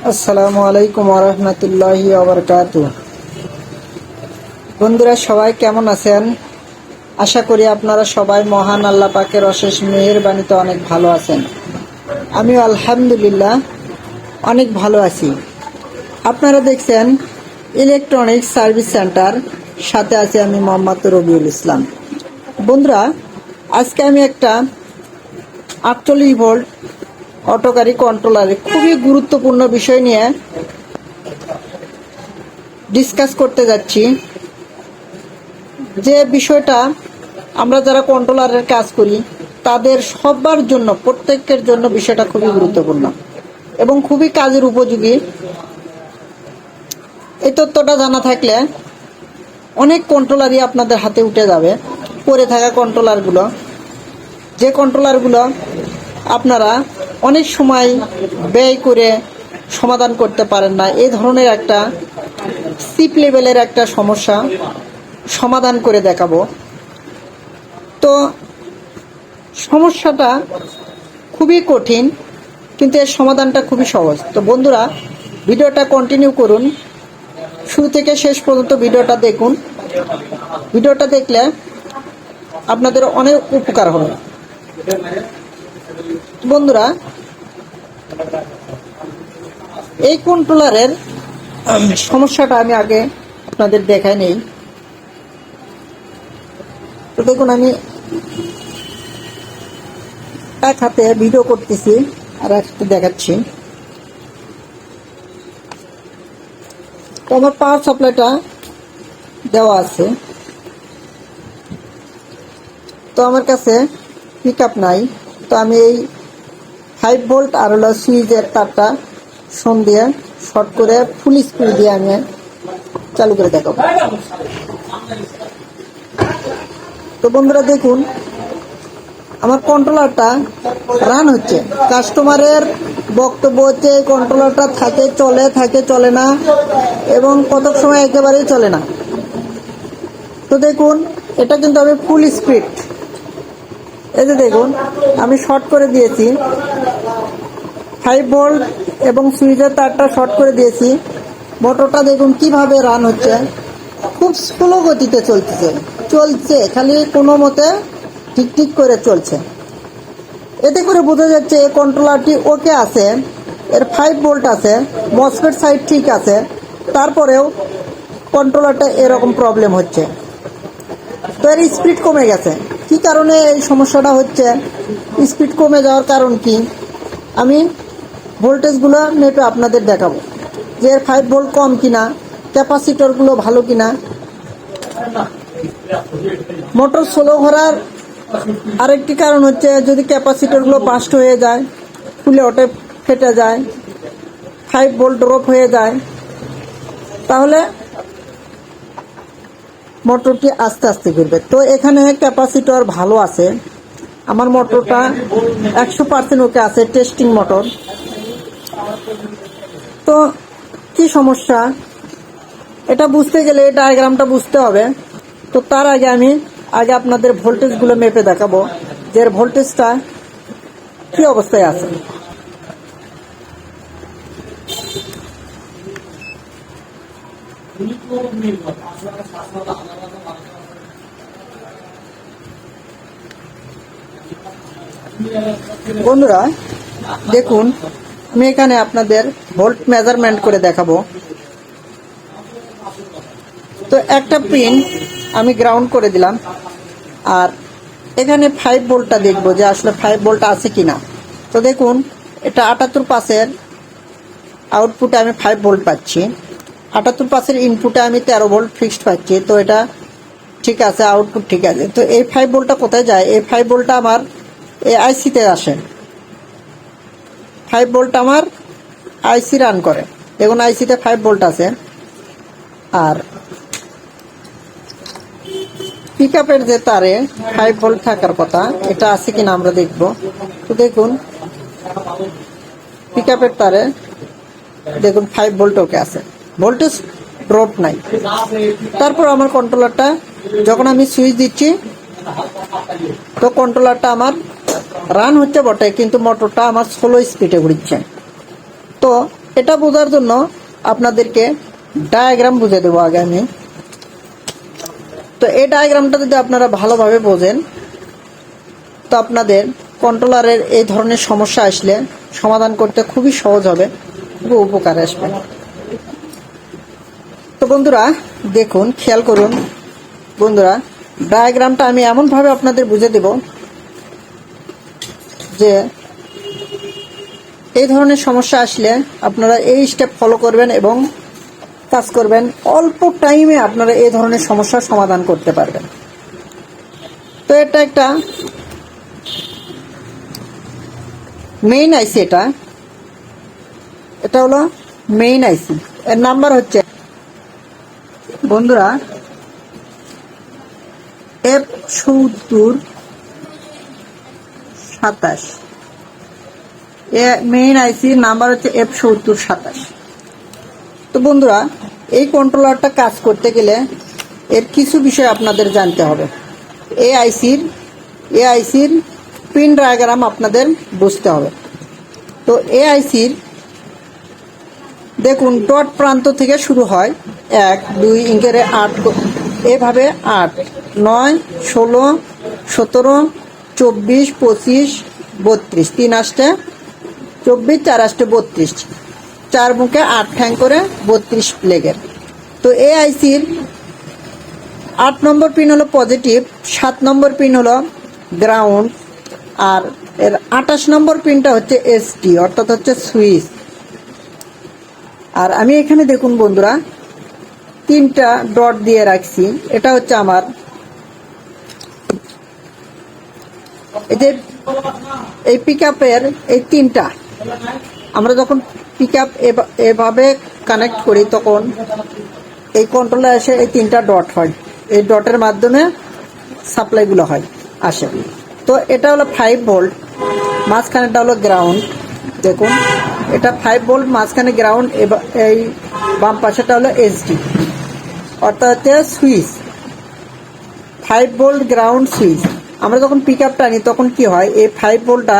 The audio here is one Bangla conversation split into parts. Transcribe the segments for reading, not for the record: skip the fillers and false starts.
আসসালামু আলাইকুম ওরহমতুল্লাহি ওবরকাতুহ। বন্ধুরা সবাই কেমন আছেন? আশা করি আপনারা সবাই মহান আল্লাহ পাকের অশেষ মেহেরবানিতে অনেক ভালো আছেন। আমিও আলহামদুলিল্লাহ অনেক ভালো আছি। আপনারা দেখছেন ইলেকট্রনিক্স সার্ভিস সেন্টার, সাথে আছি আমি মোহাম্মদ রবিউল ইসলাম। বন্ধুরা, আজকে আমি একটা 48 ভোল্ট অটো গাড়ি কন্ট্রোলারের খুবই গুরুত্বপূর্ণ বিষয় নিয়ে ডিসকাস করতে যাচ্ছি। যে বিষয়টা আমরা যারা কন্ট্রোলারের কাজ করি তাদের সবার জন্য, প্রত্যেকের জন্য বিষয়টা খুবই গুরুত্বপূর্ণ এবং খুবই কাজের উপযোগী। এই তথ্যটা জানা থাকলে অনেক কন্ট্রোলারই আপনাদের হাতে উঠে যাবে। পড়ে থাকা কন্ট্রোলারগুলো, যে কন্ট্রোলারগুলো আপনারা অনেক সময় ব্যয় করে সমাধান করতে পারেন না, এই ধরনের একটা চিপ লেভেলের একটা সমস্যা সমাধান করে দেখাবো। তো সমস্যাটা খুবই কঠিন, কিন্তু এর সমাধানটা খুবই সহজ। তো বন্ধুরা, ভিডিওটা কন্টিনিউ করুন, শুরু থেকে শেষ পর্যন্ত ভিডিওটা দেখুন। ভিডিওটা দেখলে আপনাদের অনেক উপকার হবে। বন্ধুরা, এই কন্ট্রোলারের সমস্যাটা আমি আগে আপনাদের দেখাই নেই। তো দেখুন, আমি এক হাতে ভিডিও করতেছি আর এক হাতে দেখাচ্ছি। তো আমার পাওয়ার সাপ্লাইটা দেওয়া আছে, তো আমার কাছে পিক আপ নাই। তো আমি এই 5 ভোল্ট আর হলো সুইচের তারটা সোম দিয়ে শর্ট করে ফুল স্পিড দিয়ে আমি চালু করে দেখাবো। তো বন্ধুরা দেখুন, আমার কন্ট্রোলারটা রান হচ্ছে। কাস্টমারের বক্তব্য হচ্ছে এই কন্ট্রোলারটা থাকে চলে না, এবং কতক সময় একেবারেই চলে না। তো দেখুন, এটা কিন্তু আমি ফুল স্পিড, এই যে দেখুন আমি শর্ট করে দিয়েছি 5 ভোল্ট এবং সুইচের তারটা শর্ট করে দিয়েছি। মোটরটা দেখুন কিভাবে রান হচ্ছে, খুব স্লো গতিতে চলছে, খালি কোনো মতে ঠিক করে চলছে। এতে করে বোঝা যাচ্ছে এই কন্ট্রোলারটি ওকে আছে, এর 5 ভোল্ট আছে, মসফেট সাইড ঠিক আছে, তারপরেও কন্ট্রোলারটা এরকম প্রবলেম হচ্ছে। তো এর স্পিড কমে গেছে। কি কারণে এই সমস্যাটা হচ্ছে, স্পিড কমে যাওয়ার কারণ কি, আমি ভোল্টেজগুলো মেপে আপনাদের দেখাবো যে এর 5 ভোল্ট কম কিনা, ক্যাপাসিটরগুলো ভালো কিনা। মোটর স্লো করার আরেকটি কারণ হচ্ছে যদি ক্যাপাসিটরগুলো বাস্ট হয়ে যায়, ফুলে ওঠে, ফেটে যায়, 5 ভোল্ট ড্রপ হয়ে যায়, তাহলে মোটরটি আস্তে আস্তে ঘুরবে। তো এখানে ক্যাপাসিটর ভালো আছে, আমার মোটরটা 100% ওকে আছে, টেস্টিং মোটর। তো কি সমস্যা এটা বুঝতে গেলে এই ডায়াগ্রামটা বুঝতে হবে। তো তার আগে আমি আপনাদের ভোল্টেজগুলো মেপে দেখাবো যে এর ভোল্টেজটা কি অবস্থায় আছে। বন্ধুরা দেখুন, আমি এখানে আপনাদের ভোল্ট মেজারমেন্ট করে দেখাবো। তো একটা পিন আমি গ্রাউন্ড করে দিলাম, আর এখানে 5 ভোল্টটা দেখবো যে আসলে 5 ভোল্ট আছে কিনা। তো দেখুন, এটা 78 আউটপুটে আমি 5 ভোল্ট পাচ্ছি, 78 ইনপুটে আমি 13 ভোল্ট ফিক্সড পাচ্ছি। তো এটা ঠিক আছে, আউটপুট ঠিক আছে। তো এই 5 ভোল্টটা কোথায় যায়? এই 5 ভোল্টটা আমার এই আইসিতে আসে। 5 ভোল্ট আমার আইসি রান করে, দেখুন আইসিতে 5 ভোল্ট আছে। আর পিক আপের যে তারে 5 ভোল্ট থাকার কথা, এটা আছে কিনা আমরা দেখব। তো দেখুন, পিক আপের তারে দেখুন 5 ভোল্ট ওকে আছে, ভোল্টেজ ড্রপ নাই। তারপর আমার কন্ট্রোলারটা যখন আমি সুইচ দিচ্ছি, তো কন্ট্রোলারটা আমার রান হচ্ছে বটে, কিন্তু মোটরটা আমার স্লো স্পিডে ঘুরছে। তো এটা বোঝার জন্য আপনাদেরকে ডায়াগ্রাম বুঝে দেবো আগে আমি। তো এই ডায়াগ্রামটা যদি আপনারা ভালোভাবে বোঝেন তো আপনাদের কন্ট্রোলারের এই ধরনের সমস্যা আসলে সমাধান করতে খুবই সহজ হবে, খুব উপকারে আসবে। তো বন্ধুরা দেখুন, খেয়াল করুন বন্ধুরা, ডায়াগ্রামটা আমি এমনভাবে আপনাদের বুঝে দেব যে এই ধরনের সমস্যা আসলে আপনারা এই স্টেপ ফলো করবেন এবং কাজ করবেন, অল্প টাইমে আপনারা এই ধরনের সমস্যার সমাধান করতে পারবেন। তো এটা একটা মেইন আইসি, এটা হলো মেইন আইসি। এর নাম্বার হচ্ছে বন্ধুরা F7027। মেইন আইসির নাম্বার হচ্ছে F7027। তো বন্ধুরা এই কন্ট্রোলারটা কাজ করতে গেলে এর কিছু বিষয় আপনাদের জানতে হবে। এই আইসির পিন ডায়াগ্রাম আপনাদের বুঝতে হবে। তো এই আইসির দেখুন ডট প্রান্ত থেকে শুরু হয়, 1 2 ইঙ্কেরে 8, এভাবে 8 9 16 17 24 25 32, 3 8 24 4 8 32, 4 মুখে 8 ঠ্যাং করে 32 লেগের। তো এই আইসির 8 নম্বর পিন হলো পজিটিভ, 7 নম্বর পিন হলো গ্রাউন্ড, আর এর 28 নম্বর পিনটা হচ্ছে এসটি অর্থাৎ হচ্ছে সুইচ। আর আমি এখানে দেখুন বন্ধুরা 3টা ডট দিয়ে রাখছি, এটা হচ্ছে আমার এই পিকআপের এই 3টা। আমরা যখন পিকআপ এভাবে কানেক্ট করি তখন এই কন্ট্রোলে এসে এই 3টা ডট হয়, এই ডটের মাধ্যমে সাপ্লাইগুলো হয় আসে। তো এটা হলো 5 ভোল্ট, মাঝখানেটা হলো গ্রাউন্ড। দেখুন এটা 5 ভোল্ট, মাঝখানে গ্রাউন্ড, এই বাম পাশেটা হলো এসডি অর্থাৎ হচ্ছে সুইচ। 5 volt ground switch. আমরা যখন পিক আপটা আনি তখন কি হয়, এই 5 ভোল্টটা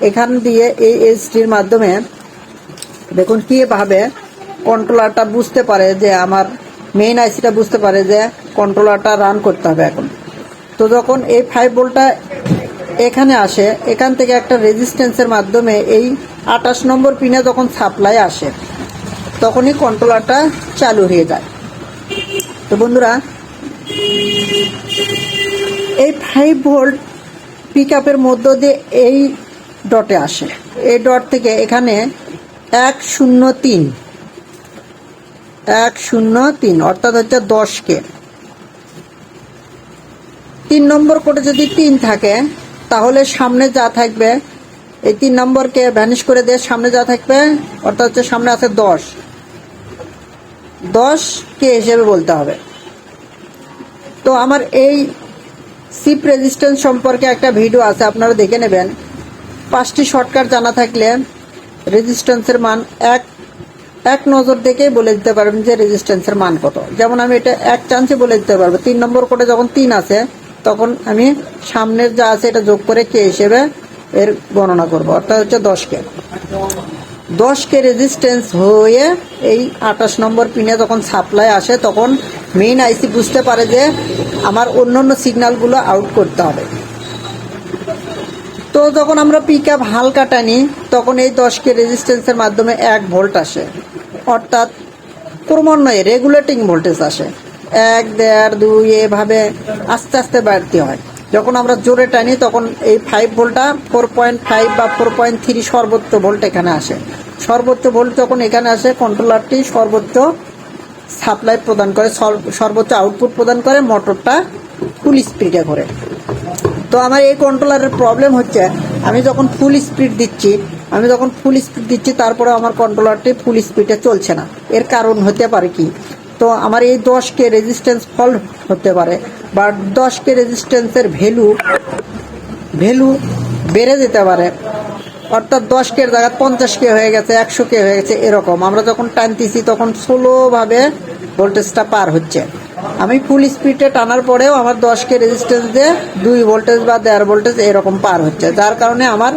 এখান দিয়ে এই এসডির মাধ্যমে দেখুন কিভাবে কন্ট্রোলারটা বুঝতে পারে যে আমার মেইন আইসিটা বুঝতে পারে যে কন্ট্রোলারটা রান করতে হবে এখন। তো যখন এই 5 ভোল্টটা এখানে আসে, এখান থেকে একটা রেজিস্ট্যান্সের মাধ্যমে এই 28 নম্বর পিনে যখন সাপ্লাই আসে তখনই কন্ট্রোলারটা চালু হয়ে যায়। তো বন্ধুরা এই 5 ভোল্ট পিক আপের মধ্য দিয়ে এই ডটে আসে, এই ডট থেকে এখানে 103 অর্থাৎ হচ্ছে 10K। 3 নম্বর কোডে যদি 3 থাকে তাহলে সামনে যা থাকবে এই 3 নম্বরকে ভ্যানিশ করে দিয়ে সামনে যা থাকবে অর্থাৎ হচ্ছে সামনে আছে 10K হিসেবে বলতে হবে। তো আমার এই শিপ রেজিস্ট্যান্স সম্পর্কে একটা ভিডিও আছে, আপনারা দেখে নেবেন। 5টি শর্টকাট জানা থাকলে রেজিস্ট্যান্সের মান এক নজর দেখেই বলে দিতে পারবেন যে রেজিস্ট্যান্সের মান কত। যেমন আমি এটা এক চান্সে বলে দিতে পারবো। 3 নম্বর কোডে যখন 3 আছে তখন আমি সামনের যা আছে এটা যোগ করে কে হিসেবে এর গণনা করব, অর্থাৎ হচ্ছে 10K রেজিস্ট্যান্স হয়ে এই 28 নম্বর পিনে যখন সাপ্লাই আসে তখন মেইন আইসি বুঝতে পারে যে আমার অন্যান্য সিগন্যালগুলো আউট করতে হবে। তো যখন আমরা পিক আপ হালকা টানি তখন এই 10K রেজিস্ট্যান্সের মাধ্যমে 1 ভোল্ট আসে, অর্থাৎ ক্রমান্বয়ে রেগুলেটিং ভোল্টেজ আসে। 1 1.5 2 এভাবে আস্তে আস্তে বাড়তি হয়। যখন আমরা জোরে টানি তখন এই 5 ভোল্টটা 4.5 বা 4.3 সর্বোচ্চ ভোল্ট এখানে আসে। সর্বোচ্চ ভোল্ট যখন এখানে আসে কন্ট্রোলারটি সর্বোচ্চ সাপ্লাই প্রদান করে, সর্বোচ্চ আউটপুট প্রদান করে, মোটরটা ফুল স্পিডে ঘোরে। তো আমার এই কন্ট্রোলারের প্রবলেম হচ্ছে আমি যখন ফুল স্পিড দিচ্ছি তারপরে আমার কন্ট্রোলারটি ফুল স্পিডে চলছে না। এর কারণ হতে পারে কি, তো আমার এই 10K রেজিস্ট্যান্স ফল্ট হতে পারে, বা 10K রেজিস্ট্যান্সের ভ্যালু বেড়ে যেতে পারে, অর্থাৎ 10K এর জায়গায় 50K হয়ে গেছে, 100K হয়ে গেছে। এরকম আমরা যখন টানতেছি তখন স্লোভাবে ভোল্টেজটা পার হচ্ছে। আমি ফুল স্পিডে টানার পরেও আমার 10K রেজিস্ট্যান্স দিয়ে 2 ভোল্টেজ বা 1.5 ভোল্টেজ এরকম পার হচ্ছে, যার কারণে আমার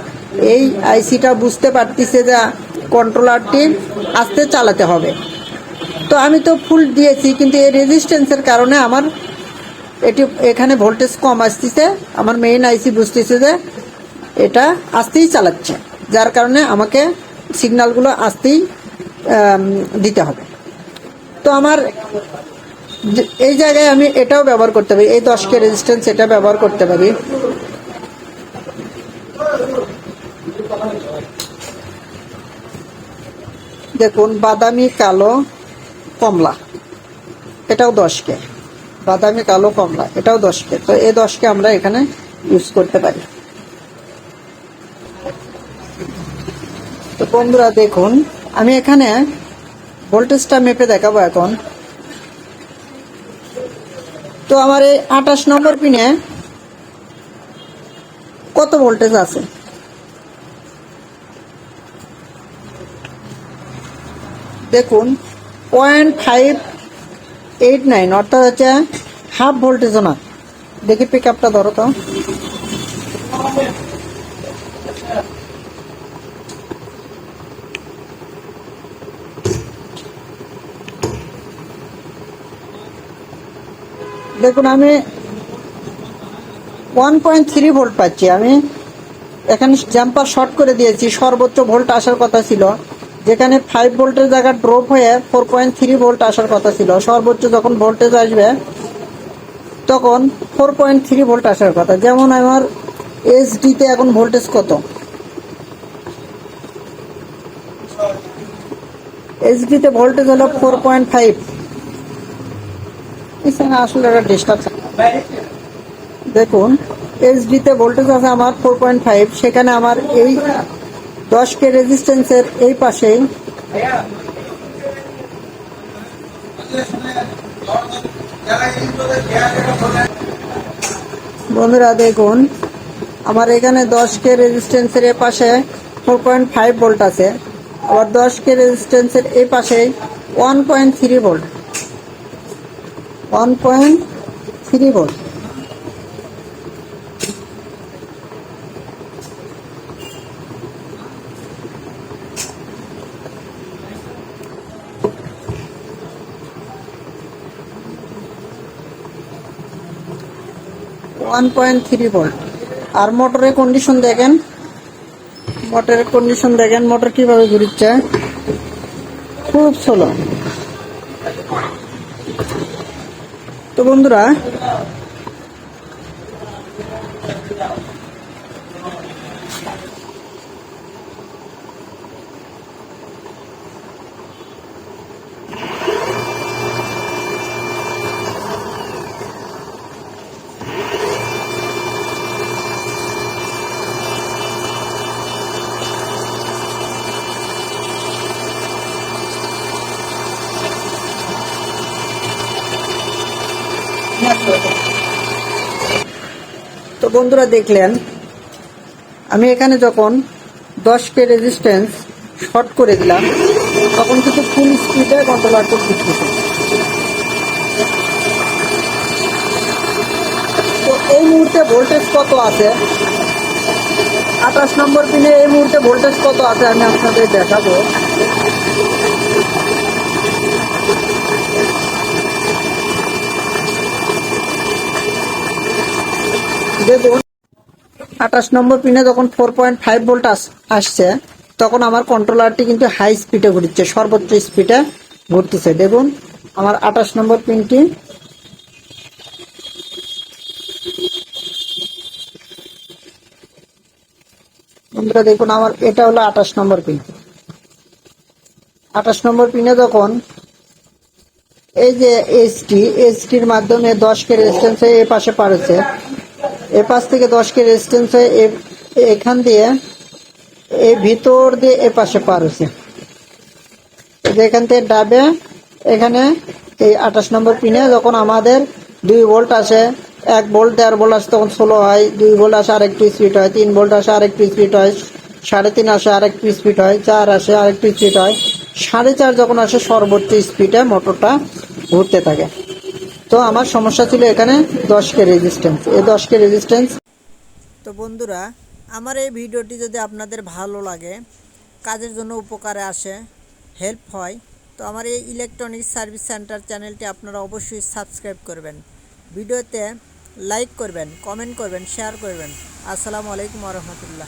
এই আইসিটা বুঝতে পারতেছে যে কন্ট্রোলারটি আস্তে চালাতে হবে। তো আমি তো ফুল দিয়েছি, কিন্তু এই রেজিস্ট্যান্সের কারণে আমার এখানে ভোল্টেজ কম আসতেছে। আমার মেইন আইসি বুঝতেছে যে এটা আস্তেই চালাচ্ছে, যার কারণে আমাকে সিগন্যালগুলো আস্তেই দিতে হবে। তো আমার এই জায়গায় আমি এটাও ব্যবহার করতে পারি, এই 10K রেজিস্ট্যান্স এটা ব্যবহার করতে পারি। দেখুন, বাদামি কালো কমলা এটাও 10K, বাদামি কালো কমলা এটাও 10K। তো এই 10K আমরা এখানে ইউজ করতে পারি। তো বন্ধুরা দেখুন, আমি এখানে ভোল্টেজটা মেপে দেখাবো এখন। তো আমার এই 28 নম্বর পিনে কত ভোল্টেজ আছে দেখুন, 0.589, অর্থাৎ হচ্ছে হাফ ভোল্টেজও না। দেখি পিক আপটা ধরো তো। দেখুন, আমি 1.3 ভোল্ট পাচ্ছি। আমি এখানে জাম্পার শর্ট করে দিয়েছি, সর্বোচ্চ ভোল্ট আসার কথা ছিল, যেখানে 5 ভোল্টের জায়গা ড্রপ হয়ে 4.3 ভোল্ট আসার কথা ছিল। সর্বোচ্চ যখন ভোল্টেজ আসবে তখন 4.3 ভোল্ট আসার কথা। যেমন আমার এসডিতে এখন ভোল্টেজ কত, এসডিতে ভোল্টেজ হলো 4.5। আসলে একটা ডিস্টার্ব। দেখুন, এসডিতে ভোল্টেজ আছে আমার 4.5, সেখানে আমার এই 10K রেজিস্ট্যান্সের এই পাশেই বন্ধুরা দেখুন, আমার এখানে 10K রেজিস্ট্যান্সের এই পাশে 4.5 ভোল্ট আছে, আবার 10K রেজিস্ট্যান্সের এই পাশে 1.3 ভোল্ট, 1.3 ভোল্ট। আর মোটরের কন্ডিশন দেখেন, মোটর কিভাবে ঘুরছে, খুব স্লো। তো বন্ধুরা দেখলেন, আমি এখানে যখন 10K রেজিস্ট্যান্স শর্ট করে দিলাম তখন কিন্তু ফুল স্পিডে কন্ট্রোলারটা ঘুরতেছে। তো এই মুহূর্তে ভোল্টেজ কত আছে, 28 নম্বর পিনে এই মুহূর্তে ভোল্টেজ কত আছে আমি আপনাদের দেখাবো। দেখুন, 28 নম্বর পিনে যখন 4.5 ভোল্ট আসছে তখন আমার কন্ট্রোলারটি কিন্তু হাই স্পিডে ঘুরছে, সর্বোচ্চ স্পিডে ঘুরতেছে। দেখুন, আমার 28 নম্বর পিনটি বন্ধুরা দেখুন, আমার এটা হলো 28 নম্বর পিন। 28 নম্বর পিনে যখন এই যে এসটির মাধ্যমে 10K রেজিস্ট্যান্স এ পাশে পার হচ্ছে, এ পাশ থেকে 10K রেজিস্ট্যান্স এখান দিয়ে এই ভিতর দিয়ে এ পাশে পার হচ্ছে, এখান থেকে ডাবে এখানে এই 28 নম্বর পিনে যখন আমাদের 2 ভোল্ট আসে, 1 ভোল্ট 1.5 ভোল্ট আসে তখন স্লো হয়, 2 ভোল্ট আসে আরেকটু স্পিড হয়, 3 ভোল্ট আসে আরেকটু স্পিড হয়, 3.5 আসে আরেকটু স্পিড হয়, 4 আসে আরেকটু স্পিড হয়, 4.5 যখন আসে সর্বোচ্চ স্পিডে মোটরটা ঘুরতে থাকে। তো আমার সমস্যা ছিল এখানে 10K রেজিস্ট্যান্স, এই 10K রেজিস্ট্যান্স। তো বন্ধুরা, আমার এই ভিডিওটি যদি আপনাদের ভালো লাগে কাজের জন্য উপকারে আসে, হেল্প হয়। তো আমার এই ইলেকট্রনিক্স সার্ভিস সেন্টার চ্যানেলটি আপনারা অবশ্যই সাবস্ক্রাইব করবেন, ভিডিওতে লাইক করবেন, কমেন্ট করবেন, শেয়ার করবেন। আসসালামু আলাইকুম ওয়া রাহমাতুল্লাহ।